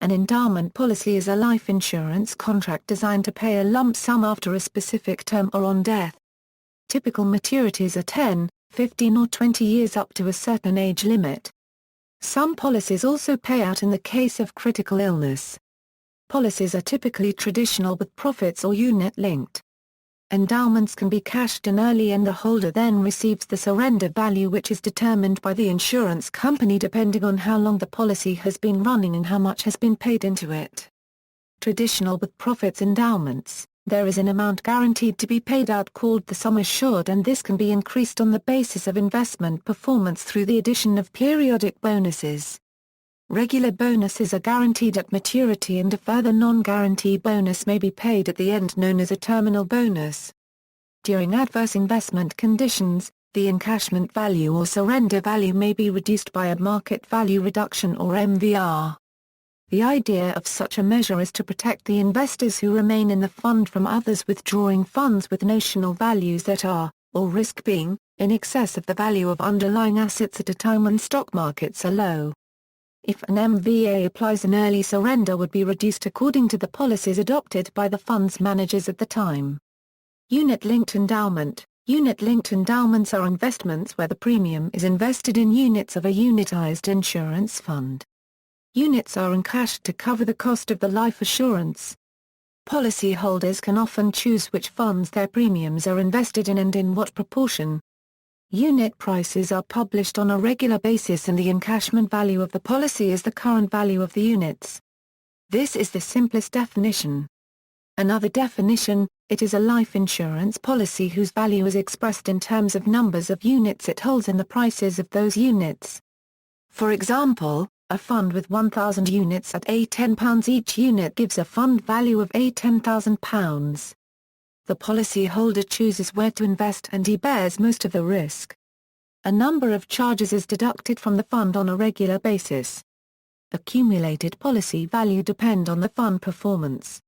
An endowment policy is a life insurance contract designed to pay a lump sum after a specific term or on death. Typical maturities are 10, 15 or 20 years up to a certain age limit. Some policies also pay out in the case of critical illness. Policies are typically traditional with profits or unit-linked. Endowments can be cashed in early and the holder then receives the surrender value, which is determined by the insurance company depending on how long the policy has been running and how much has been paid into it. Traditional with profits endowments, there is an amount guaranteed to be paid out called the sum assured, and this can be increased on the basis of investment performance through the addition of periodic bonuses. Regular bonuses are guaranteed at maturity and a further non-guarantee bonus may be paid at the end, known as a terminal bonus. During adverse investment conditions, the encashment value or surrender value may be reduced by a market value reduction or MVR. The idea of such a measure is to protect the investors who remain in the fund from others withdrawing funds with notional values that are, or risk being, in excess of the value of underlying assets at a time when stock markets are low. If an MVA applies, an early surrender would be reduced according to the policies adopted by the fund's managers at the time. Unit-linked endowment. Unit-linked endowments are investments where the premium is invested in units of a unitized insurance fund. Units are encashed to cover the cost of the life assurance. Policyholders can often choose which funds their premiums are invested in and in what proportion. Unit prices are published on a regular basis and the encashment value of the policy is the current value of the units. This is the simplest definition. Another definition, it is a life insurance policy whose value is expressed in terms of numbers of units it holds and the prices of those units. For example, a fund with 1,000 units at £10 each unit gives a fund value of £10,000. The policyholder chooses where to invest and he bears most of the risk. A number of charges is deducted from the fund on a regular basis. Accumulated policy value depend on the fund performance.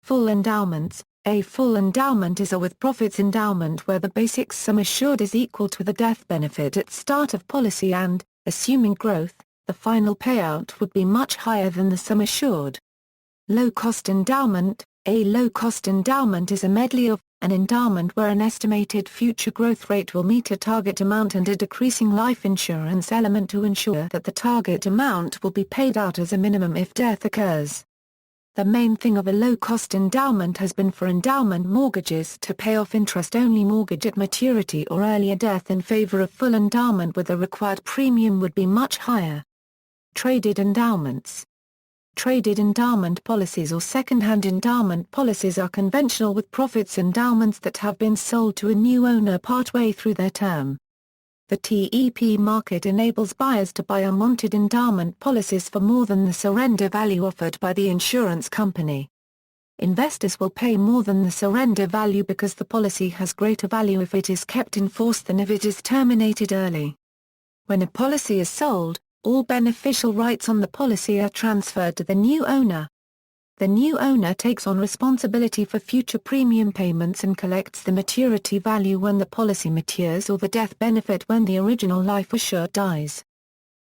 Full endowments. A full endowment is a with-profits endowment where the basic sum assured is equal to the death benefit at start of policy and, assuming growth, the final payout would be much higher than the sum assured. Low-cost endowment. A low-cost endowment is a medley of, an endowment where an estimated future growth rate will meet a target amount and a decreasing life insurance element to ensure that the target amount will be paid out as a minimum if death occurs. The main thing of a low-cost endowment has been for endowment mortgages to pay off interest-only mortgage at maturity or earlier death in favor of full endowment, where the required premium would be much higher. Traded endowments. Traded endowment policies or second-hand endowment policies are conventional with-profits endowments that have been sold to a new owner partway through their term. The TEP market enables buyers to buy unwanted endowment policies for more than the surrender value offered by the insurance company. Investors will pay more than the surrender value because the policy has greater value if it is kept in force than if it is terminated early. When a policy is sold, all beneficial rights on the policy are transferred to the new owner. The new owner takes on responsibility for future premium payments and collects the maturity value when the policy matures or the death benefit when the original life assured dies.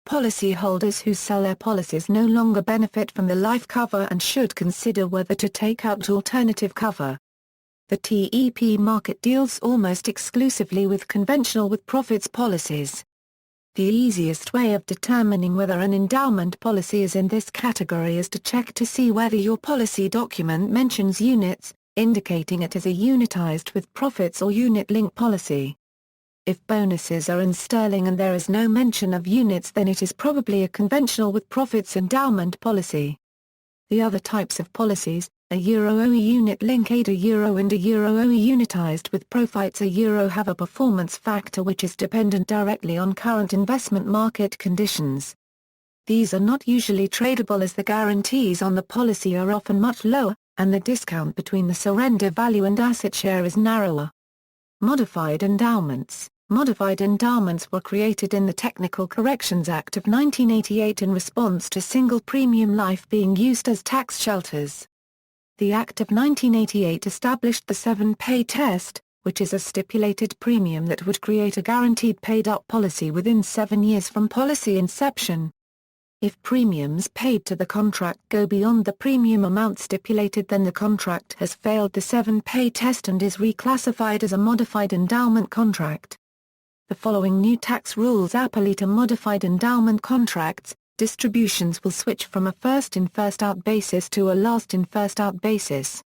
Policyholders who sell their policies no longer benefit from the life cover and should consider whether to take out alternative cover. The TEP market deals almost exclusively with conventional with-profits policies. The easiest way of determining whether an endowment policy is in this category is to check to see whether your policy document mentions units, indicating it is a unitized with-profits or unit-linked policy. If bonuses are in sterling and there is no mention of units, then it is probably a conventional with-profits endowment policy. The other types of policies, a Euro-OE unit-link aid, a Euro and a Euro-OE unitized with profits, a Euro have a performance factor which is dependent directly on current investment market conditions. These are not usually tradable as the guarantees on the policy are often much lower, and the discount between the surrender value and asset share is narrower. Modified endowments. Modified endowments were created in the Technical Corrections Act of 1988 in response to single premium life being used as tax shelters. The Act of 1988 established the 7-pay test, which is a stipulated premium that would create a guaranteed paid-up policy within 7 years from policy inception. If premiums paid to the contract go beyond the premium amount stipulated, then the contract has failed the 7-pay test and is reclassified as a modified endowment contract. The following new tax rules apply to modified endowment contracts. Distributions will switch from a first-in first-out basis to a last-in first-out basis.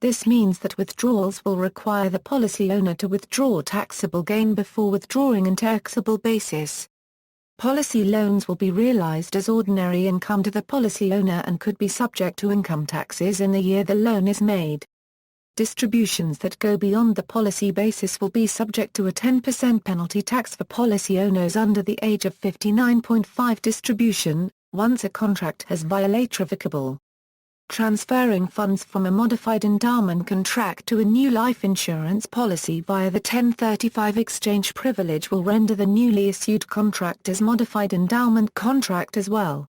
This means that withdrawals will require the policy owner to withdraw taxable gain before withdrawing in taxable basis. Policy loans will be realized as ordinary income to the policy owner and could be subject to income taxes in the year the loan is made. Distributions that go beyond the policy basis will be subject to a 10% penalty tax for policy owners under the age of 59.5. Distribution, once a contract has violated revocable. Transferring funds from a modified endowment contract to a new life insurance policy via the 1035 exchange privilege will render the newly issued contract as modified endowment contract as well.